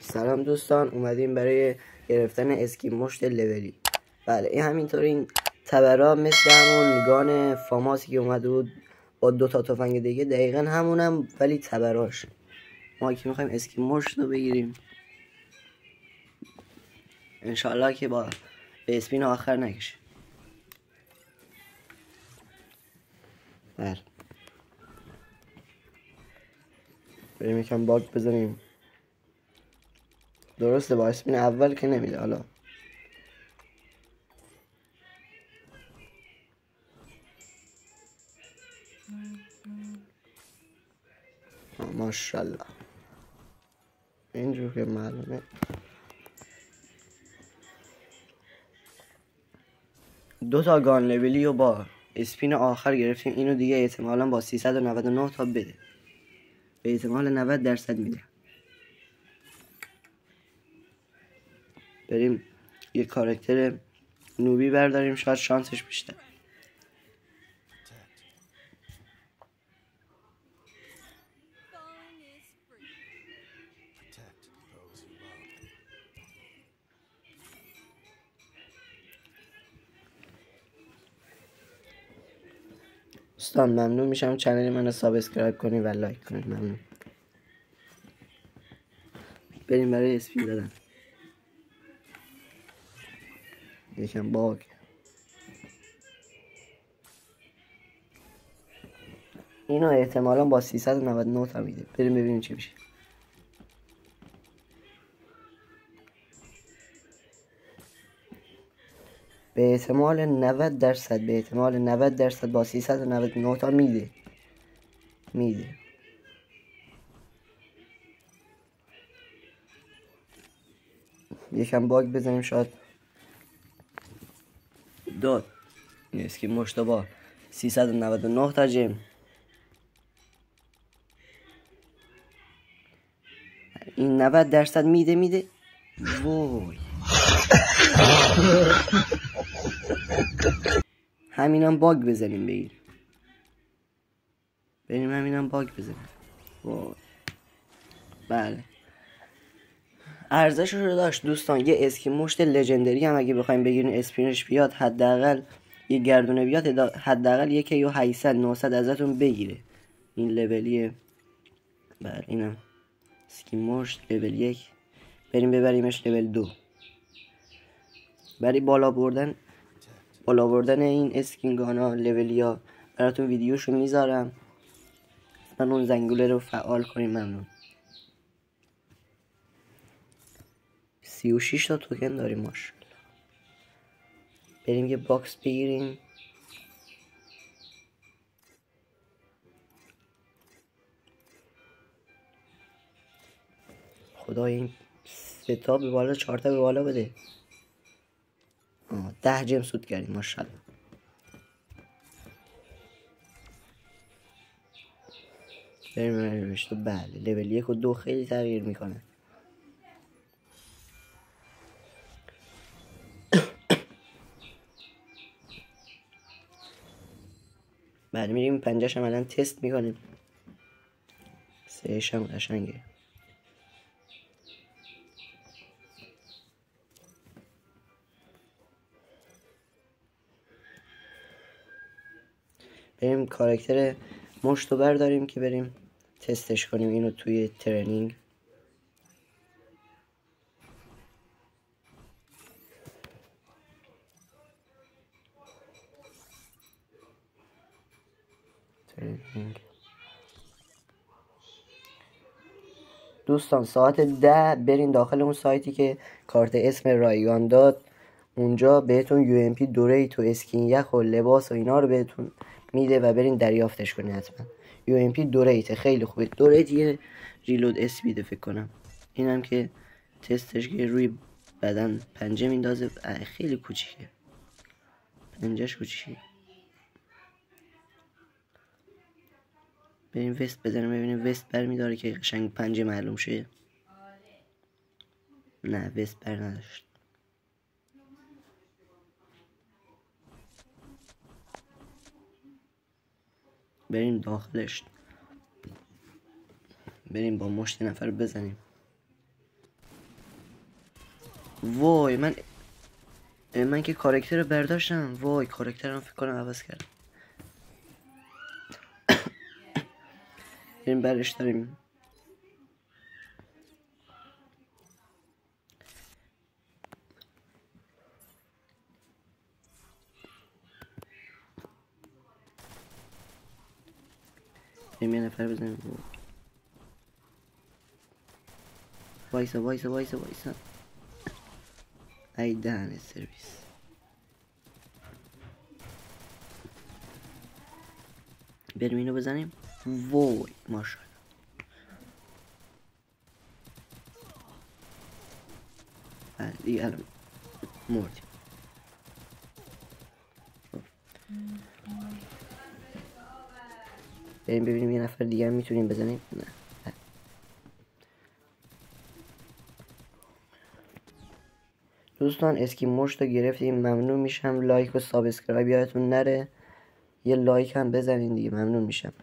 سلام دوستان، اومدیم برای گرفتن اسکین مشت لولی. بله این همینطور این تبرا مثل همون گان فاماسی که اومده بود با 2 تا تفنگ دیگه، دقیقا همونم ولی تبراش. ما که میخوایم اسکین مشت رو بگیریم انشالله که با به اسپین آخر نکشه. بله بریم یکم باگ بزنیم. درسته با اسپین اول که نمیده. حالا ماشاءالله اینجور که معلومه 2 تا گان لولی و با اسپین آخر گرفتیم. اینو دیگه احتمالا با 399 تا بده، به احتمال 90% میده. بریم یه کاراکتر نوبی برداریم، شاید شانسش بیشتر. دوستان ممنون میشم چنل منو سابسکرایب کنید و لایک کنید. ممنون. بریم برای اسپین دادن. یکم باگ. اینو احتمالا با 399 تا میده. بریم ببینیم چی میشه. به احتمال 90% با 399 تا میده. یکم باگ بزنیم شاید داد. این اسکین مشتبه 399 تا جیم. این 90% میده. وای همینم باگ بزنیم بگیر. بریم همینم باگ بزنیم. وای بله ارزشش رو داشت دوستان. یه اسکین مشت لژندری هم اگه بخوایم بگیرین اسپینش بیاد، حداقل یه گردونه بیاد، حداقل یکی یا 800 900 ازتون بگیره. این لولیه. بله اینم اسکین مشت لول 1. بریم ببریمش لول 2. برای بالا بردن این اسکین گانا لولیا براتون ویدیوشو میذارم. من اون زنگوله رو فعال کنیم. ممنون. 36 تا توکن داریم ماشاءالله. بریم یه باکس بگیریم. خدای این 3 تا به بالا 4 تا به بالا بده. 10 جم سود کردیم ماشاءالله. بریم تو. بله لول 1 و 2 خیلی تغییر میکنه. بله میریم پنجهش هم الان تست میکنیم. 3 هم قشنگه. بریم کاراکتر مشت رو برداریم که بریم تستش کنیم اینو توی ترنینگ. دوستان ساعت 10 برین داخل اون سایتی که کارت اسم رایگان داد. اونجا بهتون UMP دوره تو اسکین یخ و لباس و اینا رو بهتون میده و برین دریافتش کنین حتما. UMP دوریت خیلی خوبه. دوریت یه ریلود اسپیده فکر کنم. اینم که تستش که روی بدن پنجه میندازه. خیلی کوچیکه پنجهش کوچیکه. بریم وست بزنیم ببینیم وست برمیداره که قشنگ پنجه معلوم شه. نه وست بر نداشت. بریم داخلش. بریم با مشت نفر بزنیم. وای من که کاراکتر رو برداشتم. وای کاراکترم فکر کنم عوض کردم. بریم برش داریم. بریم یه نفر بزنیم. وایسا ای دهن سرویس. بریم اینو بزنیم. وای ماشاءالله. بله دیگه الان مردیم. بریم ببینیم یه نفر دیگه هم میتونیم بزنیم. نه دوستان اسکین مشت رو گرفتیم. ممنون میشم لایک و سابسکرایب یادتون نره. یه لایک هم بزنین دیگه، ممنون میشم.